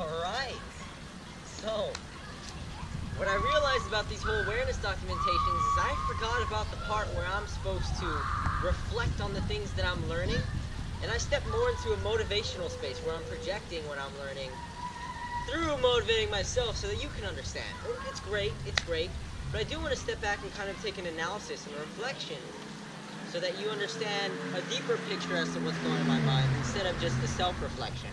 Alright, so what I realized about these whole awareness documentations is I forgot about the part where I'm supposed to reflect on the things that I'm learning, and I stepped more into a motivational space where I'm projecting what I'm learning through motivating myself so that you can understand. It's great, but I do want to step back and kind of take an analysis and a reflection so that you understand a deeper picture as to what's going on in my mind instead of just the self-reflection.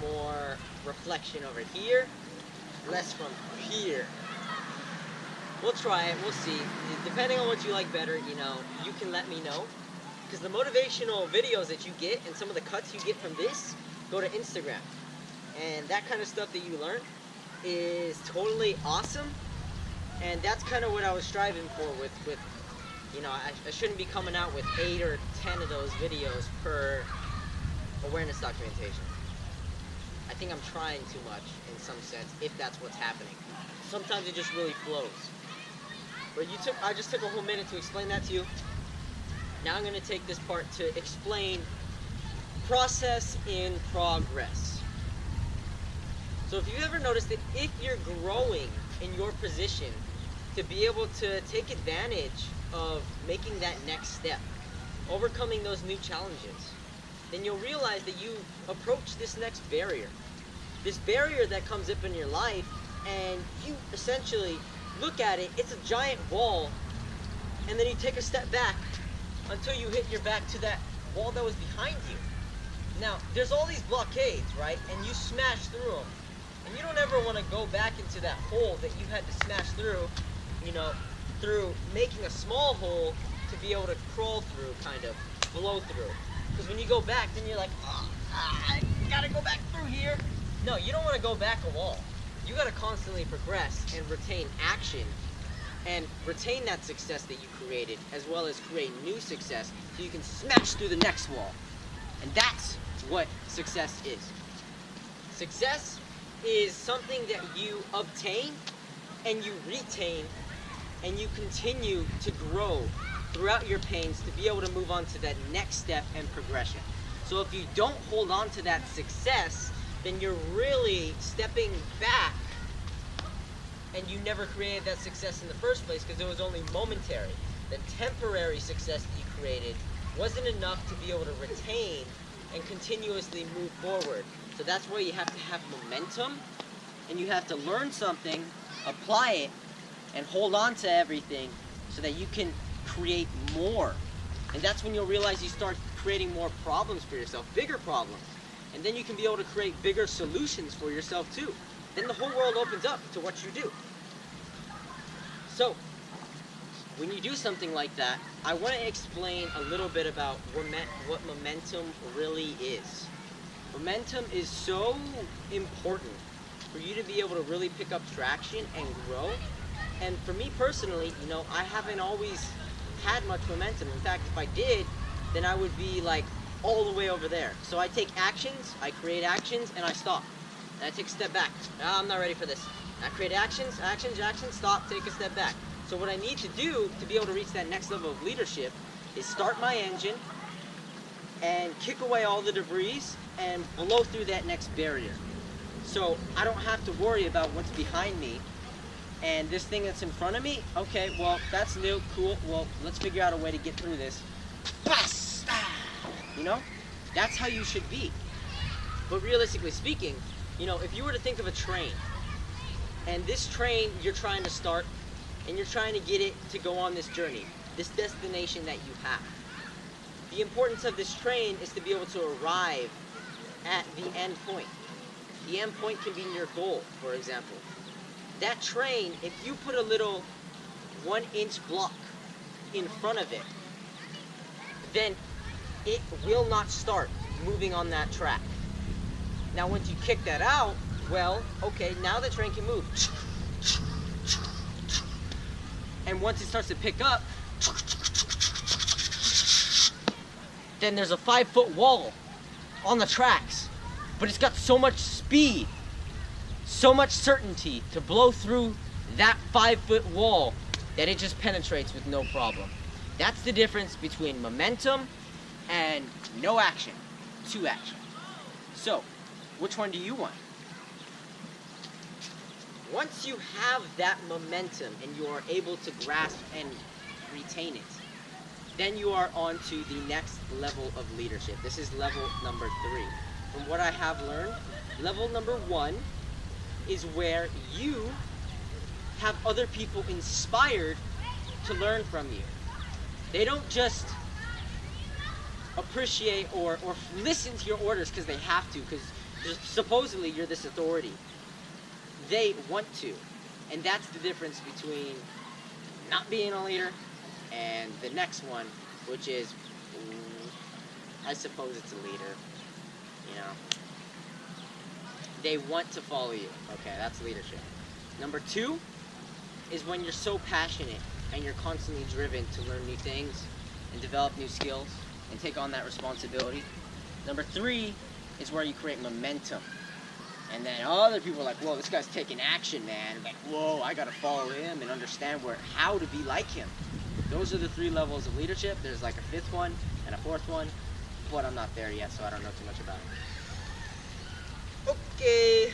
More reflection over here, less from here. We'll try it, we'll see. Depending on what you like better, you can let me know. Because the motivational videos that you get and some of the cuts you get from this go to Instagram. And that kind of stuff that you learn is totally awesome. And that's kind of what I was striving for with I shouldn't be coming out with 8 or 10 of those videos per awareness documentation. I think I'm trying too much in some sense, if that's what's happening. Sometimes it just really flows. But I just took a whole minute to explain that to you. Now I'm going to take this part to explain process in progress. So if you've ever noticed that if you're growing in your position to be able to take advantage of making that next step, overcoming those new challenges, then you'll realize that you approach this next barrier. This barrier that comes up in your life, and you essentially look at it, it's a giant wall, and then you take a step back until you hit your back to that wall that was behind you. Now, there's all these blockades, right? And you smash through them. And you don't ever want to go back into that hole that you had to smash through, through making a small hole to be able to crawl through, kind of, blow through. Because when you go back, then you're like, I gotta go back through here. No, you don't want to go back a wall. You gotta constantly progress and retain action and retain that success that you created, as well as create new success so you can smash through the next wall. And that's what success is. Success is something that you obtain and you retain and you continue to grow throughout your pains to be able to move on to that next step and progression. So if you don't hold on to that success, then you're really stepping back and you never created that success in the first place because it was only momentary. The temporary success that you created wasn't enough to be able to retain and continuously move forward. So that's why you have to have momentum, and you have to learn something, apply it, and hold on to everything so that you can create more. And that's when you'll realize you start creating more problems for yourself, bigger problems. And then you can be able to create bigger solutions for yourself too. Then the whole world opens up to what you do. So, when you do something like that, I want to explain a little bit about what momentum really is. Momentum is so important for you to be able to really pick up traction and grow. And for me personally, I haven't always had much momentum. In fact, if I did, then I would be like all the way over there. So I take actions, I create actions, and I stop. And I take a step back. I'm not ready for this. I create actions, stop, take a step back. So what I need to do to be able to reach that next level of leadership is start my engine and kick away all the debris and blow through that next barrier. So I don't have to worry about what's behind me and this thing that's in front of me. Okay, well, that's new, cool. Well, let's figure out a way to get through this. That's how you should be. But realistically speaking, if you were to think of a train, and this train you're trying to start, and you're trying to get it to go on this journey, this destination that you have. The importance of this train is to be able to arrive at the end point. The end point can be your goal, for example. That train, if you put a little 1-inch block in front of it, then it will not start moving on that track. Now once you kick that out, well, okay, now the train can move. And once it starts to pick up, then there's a 5-foot wall on the tracks. But it's got so much speed, so much certainty to blow through that 5-foot wall that it just penetrates with no problem. That's the difference between momentum and no action to action. So, which one do you want? Once you have that momentum and you are able to grasp and retain it, then you are on to the next level of leadership. This is level number 3. From what I have learned, level number 1 is where you have other people inspired to learn from you. They don't just appreciate or listen to your orders because they have to, because supposedly you're this authority. They want to. And that's the difference between not being a leader and the next one, which is, I suppose it's a leader, you know. They want to follow you. Okay, that's leadership. Number 2 is when you're so passionate and you're constantly driven to learn new things and develop new skills and take on that responsibility. Number 3 is where you create momentum. And then other people are like, whoa, this guy's taking action, man. Like, whoa, I gotta follow him and understand how to be like him. Those are the 3 levels of leadership. There's like a 5th one and a 4th one, but I'm not there yet, so I don't know too much about it. Okay.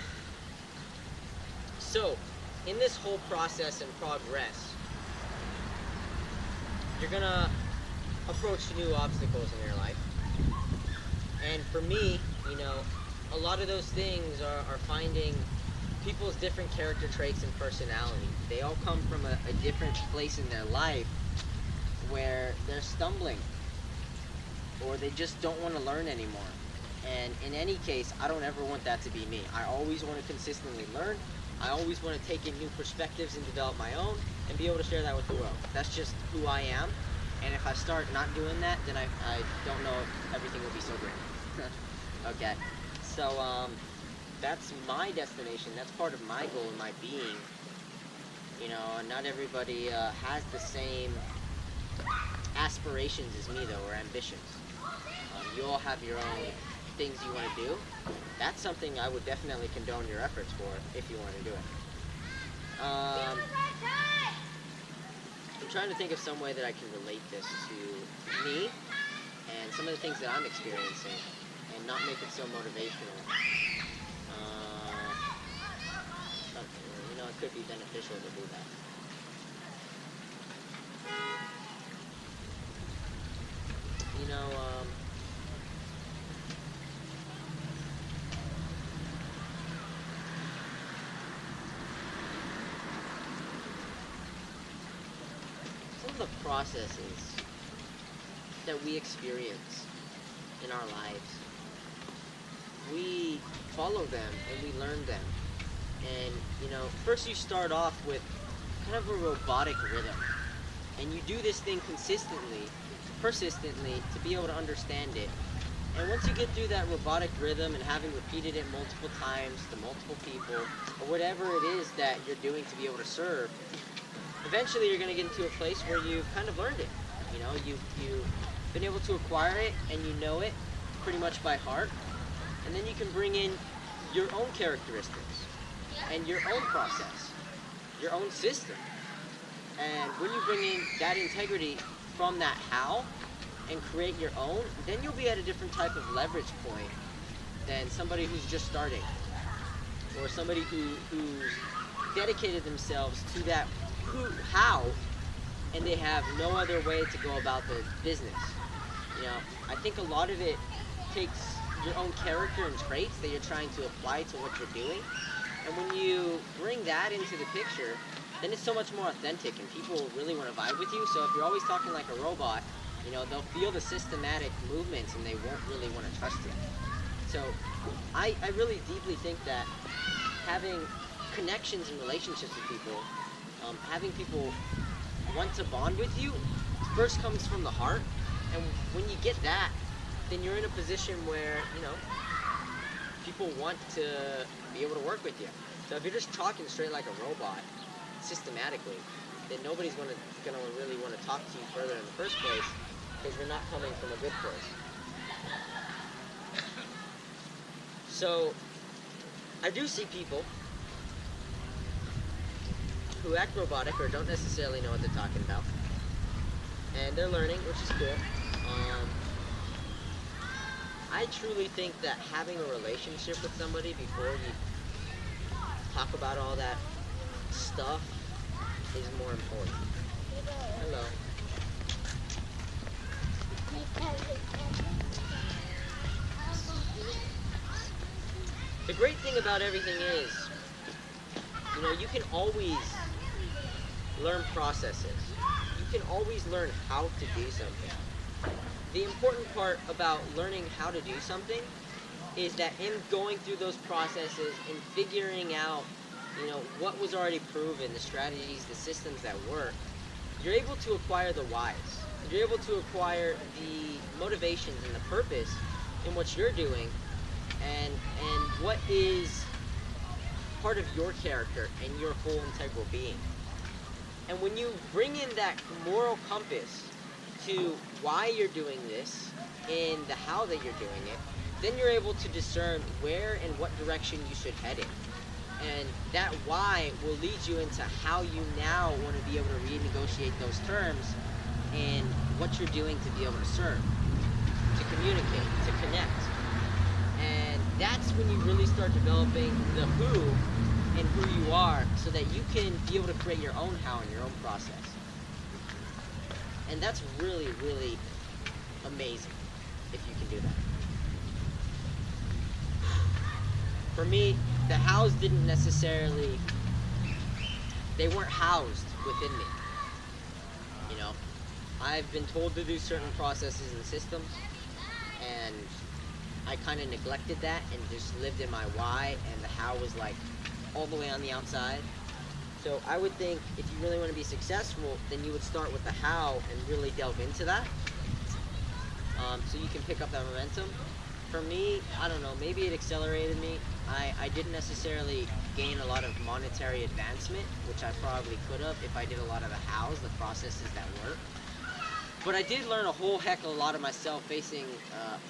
So, in this whole process and progress, you're gonna approach new obstacles in your life. And for me, you know, a lot of those things are finding people's different character traits and personality. They all come from a different place in their life where they're stumbling or they just don't want to learn anymore. And in any case, I don't ever want that to be me. I always want to consistently learn. I always want to take in new perspectives and develop my own and be able to share that with the world. That's just who I am. And if I start not doing that, then I don't know if everything will be so great. Okay. So, that's my destination. That's part of my goal and my being. You know, not everybody has the same aspirations as me, though, or ambitions. You all have your own things you want to do. That's something I would definitely condone your efforts for if you want to do it. I'm trying to think of some way that I can relate this to me and some of the things that I'm experiencing and not make it so motivational. Something, you know, it could be beneficial to do that. You know, some of the processes that we experience in our lives, we follow them and we learn them. And, you know, first you start off with kind of a robotic rhythm. And you do this thing consistently, persistently, to be able to understand it. And once you get through that robotic rhythm and having repeated it multiple times to multiple people, or whatever it is that you're doing to be able to serve, eventually you're going to get into a place where you've kind of learned it. You know, you've been able to acquire it and you know it pretty much by heart. And then you can bring in your own characteristics and your own process, your own system. And when you bring in that integrity from that how and create your own, then you'll be at a different type of leverage point than somebody who's just starting, or somebody who's dedicated themselves to that how, and they have no other way to go about their business. You know, I think a lot of it takes your own character and traits that you're trying to apply to what you're doing. And when you bring that into the picture, then it's so much more authentic and people really want to vibe with you. So if you're always talking like a robot, you know, they'll feel the systematic movements and they won't really want to trust you. So I really deeply think that having connections and relationships with people, having people want to bond with you, first comes from the heart. And when you get that, then you're in a position where, you know, people want to be able to work with you. So if you're just talking straight like a robot, systematically, then nobody's gonna really want to talk to you further in the first place, because you're not coming from a good place. So I do see people who act robotic or don't necessarily know what they're talking about, and they're learning, which is cool. I truly think that having a relationship with somebody before you talk about all that stuff is more important. Hello. The great thing about everything is, you can always learn processes. You can always learn how to do something. The important part about learning how to do something is that in going through those processes and figuring out, what was already proven, the strategies, the systems that work, you're able to acquire the whys. You're able to acquire the motivations and the purpose in what you're doing and what is part of your character and your whole integral being. And when you bring in that moral compass to why you're doing this and the how that you're doing it, then you're able to discern where and what direction you should head in. And that why will lead you into how you now want to be able to renegotiate those terms and what you're doing to be able to serve, to communicate, to connect. And that's when you really start developing the who and who you are so that you can be able to create your own how and your own process. And that's really, really amazing if you can do that. For me, the hows didn't necessarily, they weren't housed within me. I've been told to do certain processes and systems, and I kind of neglected that and just lived in my why, and the how was like all the way on the outside. So I would think if you really want to be successful, then you would start with the how and really delve into that, so you can pick up that momentum. For me, I don't know, maybe it accelerated me. I didn't necessarily gain a lot of monetary advancement, which I probably could have if I did a lot of the hows, the processes that work. But I did learn a whole heck of a lot of myself facing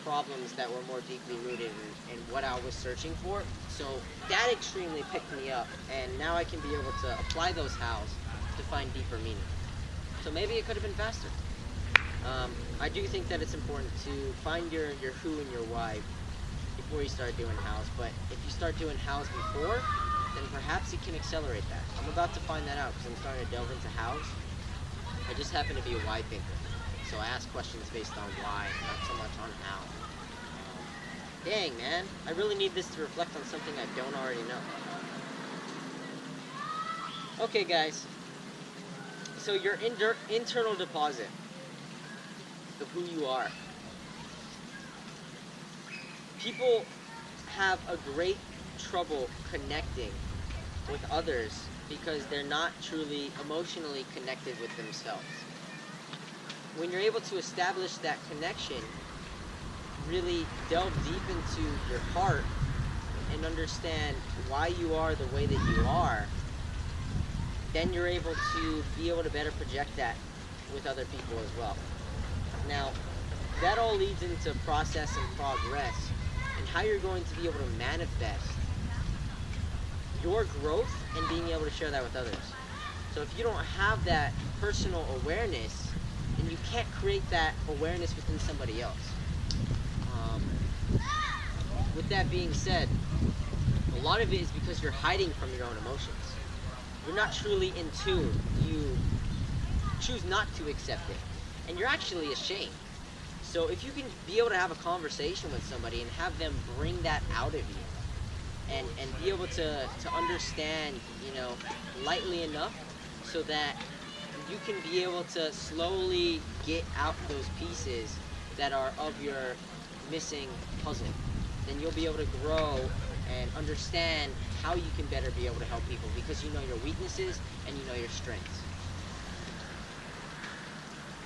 problems that were more deeply rooted in what I was searching for. So that extremely picked me up, and now I can be able to apply those hows to find deeper meaning. So maybe it could have been faster. I do think that it's important to find your who and your why before you start doing hows, but if you start doing hows before, then perhaps it can accelerate that. I'm about to find that out because I'm starting to delve into hows. I just happen to be a why thinker, so I ask questions based on why, not so much on how. Dang, man, I really need this to reflect on something I don't already know. Okay, guys, so your internal deposit of who you are. People have a great trouble connecting with others because they're not truly emotionally connected with themselves. When you're able to establish that connection, really delve deep into your heart and understand why you are the way that you are, then you're able to be able to better project that with other people as well. Now, that all leads into process and progress and how you're going to be able to manifest your growth and being able to share that with others. So if you don't have that personal awareness, then you can't create that awareness within somebody else. With that being said, a lot of it is because you're hiding from your own emotions. You're not truly in tune. You choose not to accept it. And you're actually ashamed. So if you can be able to have a conversation with somebody and have them bring that out of you and be able to understand, lightly enough so that you can be able to slowly get out those pieces that are of your missing puzzle, then you'll be able to grow and understand how you can better be able to help people because you know your weaknesses and you know your strengths.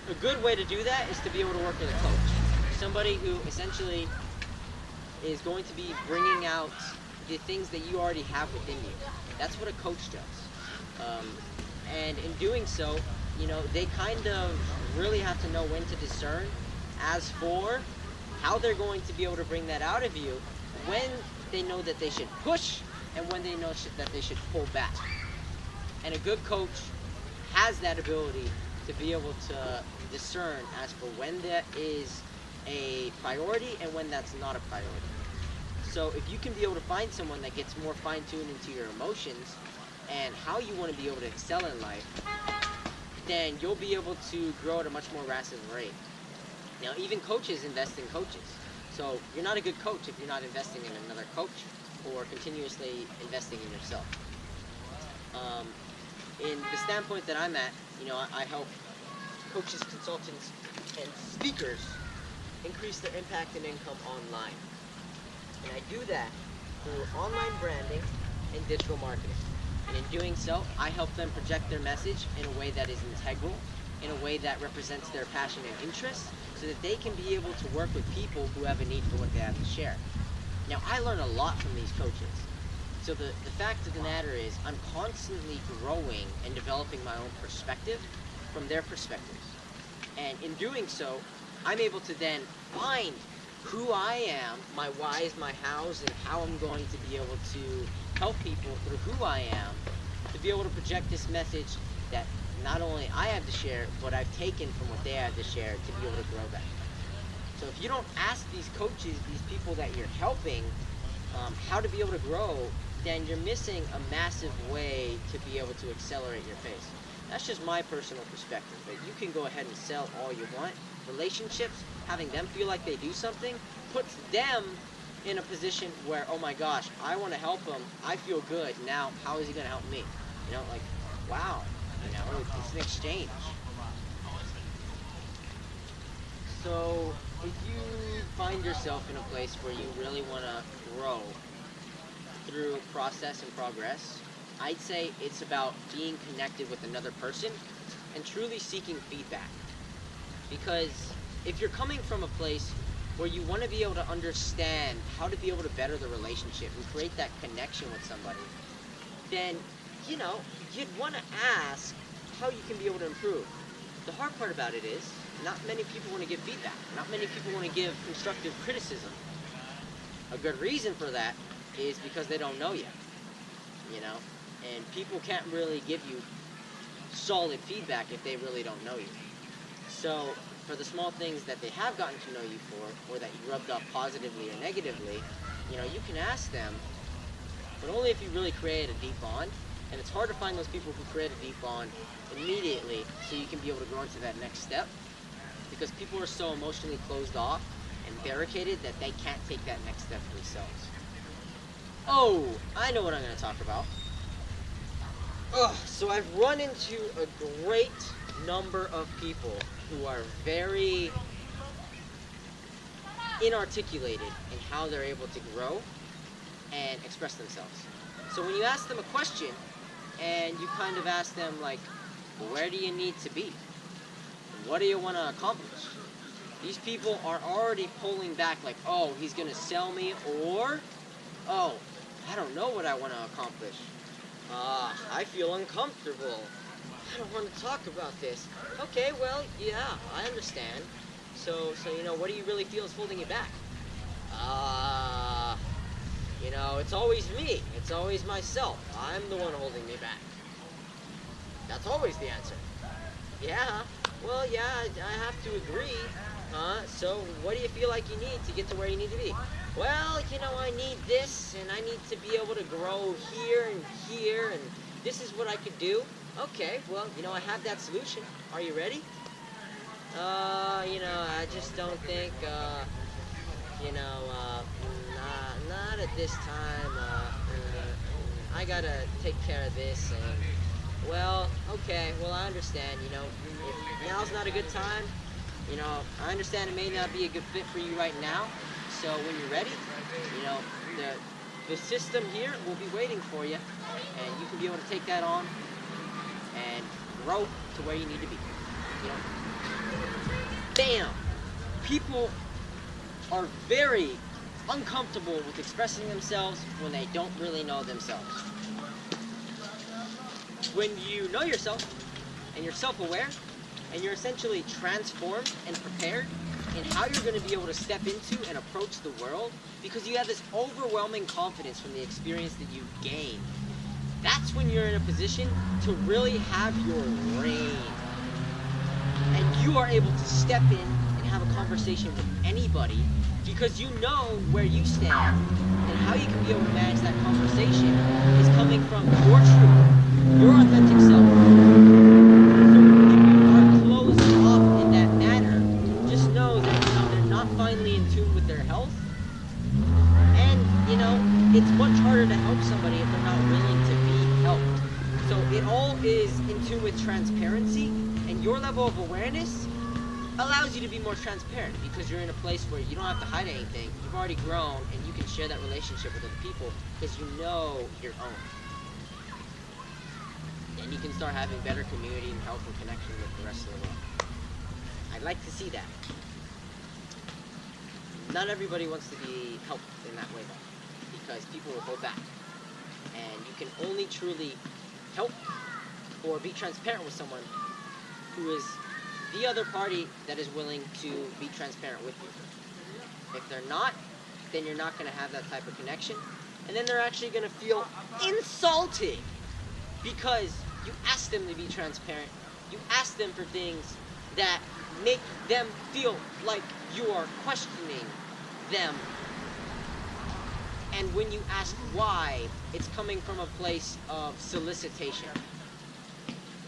A good way to do that is to be able to work with a coach. Somebody who essentially is going to be bringing out the things that you already have within you. That's what a coach does. And in doing so, they kind of really have to know when to discern as for how they're going to be able to bring that out of you when they know that they should push and when they know that they should pull back. And a good coach has that ability to be able to discern as for when that is a priority and when that's not a priority. So if you can be able to find someone that gets more fine-tuned into your emotions and how you want to be able to excel in life, then you'll be able to grow at a much more rapid rate. Now, even coaches invest in coaches. So you're not a good coach if you're not investing in another coach or continuously investing in yourself. In the standpoint that I'm at, I help coaches, consultants, and speakers increase their impact and income online. And I do that through online branding and digital marketing. And in doing so, I help them project their message in a way that is integral, in a way that represents their passion and interest, so that they can be able to work with people who have a need for what they have to share. Now, I learn a lot from these coaches. So the fact of the matter is, I'm constantly growing and developing my own perspective from their perspectives. And in doing so, I'm able to then find who I am, my whys, my hows, and how I'm going to be able to help people through who I am, to be able to project this message that not only I have to share, but I've taken from what they have to share to be able to grow that. So if you don't ask these coaches, these people that you're helping, how to be able to grow, then you're missing a massive way to be able to accelerate your pace. That's just my personal perspective, but you can go ahead and sell all you want. Relationships, having them feel like they do something, puts them in a position where, oh my gosh, I want to help him, I feel good, now how is he going to help me? Wow, it's an exchange. So if you find yourself in a place where you really want to grow through process and progress, I'd say it's about being connected with another person and truly seeking feedback. Because if you're coming from a place where you want to be able to understand how to be able to better the relationship and create that connection with somebody, then, you'd want to ask how you can be able to improve. The hard part about it is, not many people want to give feedback. Not many people want to give constructive criticism. A good reason for that is because they don't know yet, and people can't really give you solid feedback if they really don't know you. So for the small things that they have gotten to know you for, or that you rubbed off positively or negatively, you can ask them, but only if you really create a deep bond. And it's hard to find those people who create a deep bond immediately so you can be able to grow into that next step, because people are so emotionally closed off and barricaded that they can't take that next step for themselves. Oh, I know what I'm going to talk about. So I've run into a great number of people who are very inarticulated in how they're able to grow and express themselves. So when you ask them a question and you kind of ask them where do you need to be? What do you want to accomplish? These people are already pulling back oh, he's going to sell me, or, oh, I don't know what I want to accomplish. I feel uncomfortable. I don't want to talk about this. Okay, well, yeah, I understand. So what do you really feel is holding you back? It's always me. It's always myself. I'm the one holding me back. That's always the answer. Yeah, well, yeah, I have to agree. So what do you feel like you need to get to where you need to be? Well, I need this, and I need to be able to grow here, and this is what I could do. Okay, well, I have that solution. Are you ready? I just don't think, not at this time. I gotta take care of this, and, well, okay, well, I understand, if now's not a good time, I understand it may not be a good fit for you right now, so when you're ready, the system here will be waiting for you, and you can be able to take that on and grow to where you need to be. Bam! People are very uncomfortable with expressing themselves when they don't really know themselves. When you know yourself, and you're self-aware, and you're essentially transformed and prepared in how you're going to be able to step into and approach the world, because you have this overwhelming confidence from the experience that you've gained, that's when you're in a position to really have your reign. And you are able to step in and have a conversation with anybody because you know where you stand and how you can be able to manage that conversation is coming from your truth, your authentic self. So when people are closed off in that manner, just know that, they're not finally in tune with their health. And, it's much harder to help somebody if they're not willing to be helped. So it all is in tune with transparency, and your level of awareness allows you to be more transparent because you're in a place where you don't have to hide anything. You've already grown, and you can share that relationship with other people because you know your own. And you can start having better community and help and connection with the rest of the world. I'd like to see that. Not everybody wants to be helped in that way, though, because people will hold back. And you can only truly help or be transparent with someone who is the other party that is willing to be transparent with you. If they're not, then you're not going to have that type of connection. And then they're actually going to feel insulted because you asked them to be transparent. You asked them for things that make them feel like you are questioning them. And when you ask why, it's coming from a place of solicitation.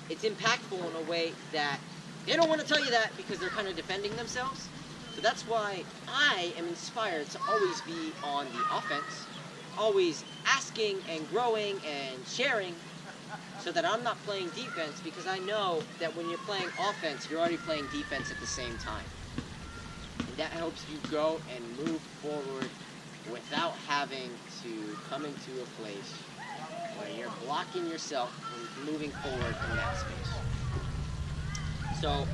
It's impactful in a way that they don't want to tell you that because they're kind of defending themselves. So that's why I am inspired to always be on the offense, always asking and growing and sharing, so that I'm not playing defense, because I know that when you're playing offense, you're already playing defense at the same time. And that helps you go and move forward without having to come into a place where you're blocking yourself from moving forward in that space. So,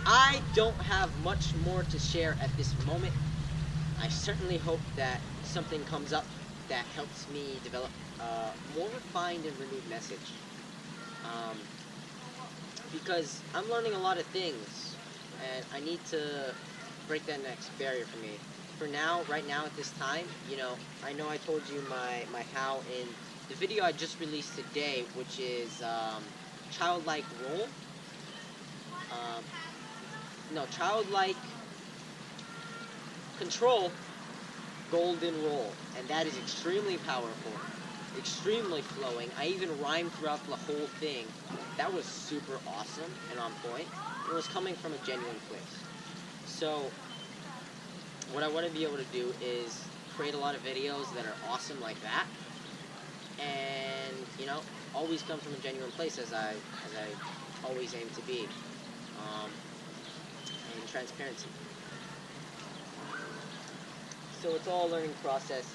I don't have much more to share at this moment. I certainly hope that something comes up that helps me develop a more refined and renewed message. Because I'm learning a lot of things, and I need to break that next barrier for me. For now, right now at this time, I know I told you my how in the video I just released today, which is childlike role. Childlike control, golden role, and that is extremely powerful, extremely flowing. I even rhymed throughout the whole thing. That was super awesome and on point. It was coming from a genuine place. So what I want to be able to do is create a lot of videos that are awesome like that, and always come from a genuine place, as I always aim to be, and transparency. So it's all a learning process,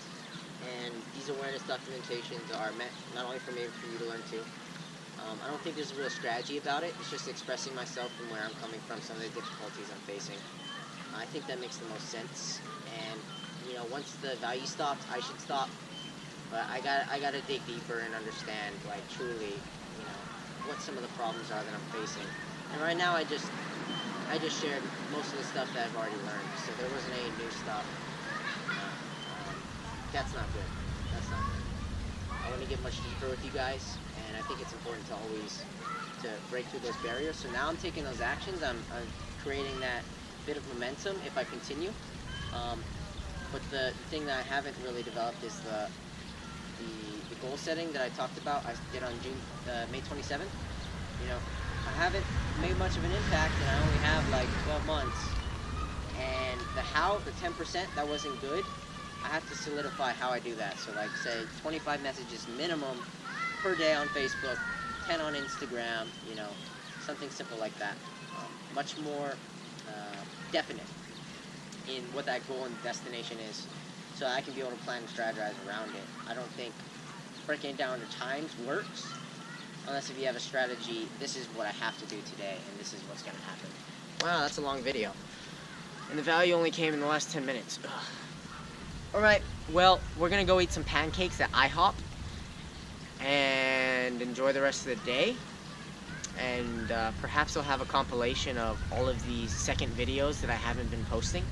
and these awareness documentations are meant not only for me, but for you to learn too. I don't think there's a real strategy about it. It's just expressing myself from where I'm coming from, some of the difficulties I'm facing. I think that makes the most sense, and once the value stops, I should stop. But I gotta dig deeper and understand, like, truly, what some of the problems are that I'm facing. And right now, I just shared most of the stuff that I've already learned, so there wasn't any new stuff. That's not good. That's not good. I want to get much deeper with you guys, and I think it's important to always break through those barriers. So now I'm taking those actions. I'm creating that bit of momentum if I continue. But the thing that I haven't really developed is the goal setting that I talked about. I did on May 27th. I haven't made much of an impact, and I only have like 12 months. And the 10%, that wasn't good. I have to solidify how I do that. So like, say 25 messages minimum per day on Facebook, 10 on Instagram, something simple like that. Much more definite in what that goal and destination is, so I can be able to plan and strategize around it. I don't think breaking it down into times works, unless if you have a strategy, this is what I have to do today, and this is what's going to happen. Wow, that's a long video. And the value only came in the last 10 minutes. Ugh. Alright, well, we're going to go eat some pancakes at IHOP, and enjoy the rest of the day. And perhaps I'll have a compilation of all of these second videos that I haven't been posting,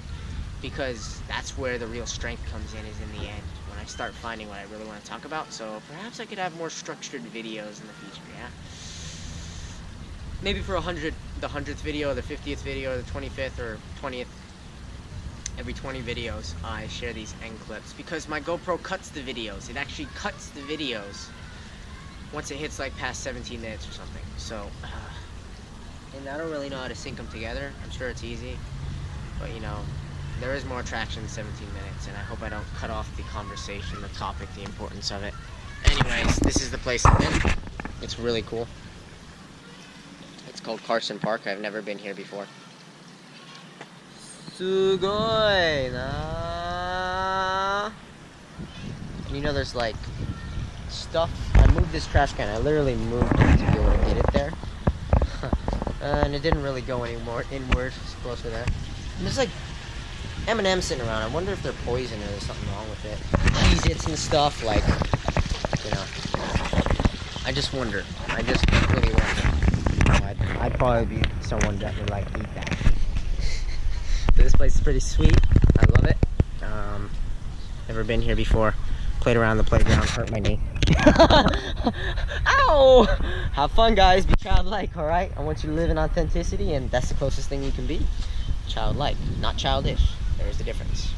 because that's where the real strength comes in, is in the end, when I start finding what I really want to talk about. So perhaps I could have more structured videos in the future, yeah? Maybe for the 100th video, the 50th video, the 25th or 20th. every 20 videos, I share these end clips because my GoPro cuts the videos. It actually cuts the videos once it hits like past 17 minutes or something. So, and I don't really know how to sync them together. I'm sure it's easy, but you know, there is more traction than 17 minutes, and I hope I don't cut off the conversation, the topic, the importance of it. Anyways, this is the place I'm in. It's really cool. It's called Carson Park. I've never been here before. Sugoi na. You know, there's like stuff. I moved this trash can. I literally moved it to be able to get it there. And it didn't really go anymore inward. It's closer there. And there's like M&M's sitting around. I wonder if they're poison or there's something wrong with it. Cheez-Its and stuff, like, you know. I just wonder. I just really wonder. I'd probably be someone that would like eat that. So this place is pretty sweet. I love it. Never been here before. Played around the playground, hurt my knee. Ow! Have fun, guys. Be childlike, alright? I want you to live in authenticity, and that's the closest thing you can be. Childlike, not childish. There's the difference.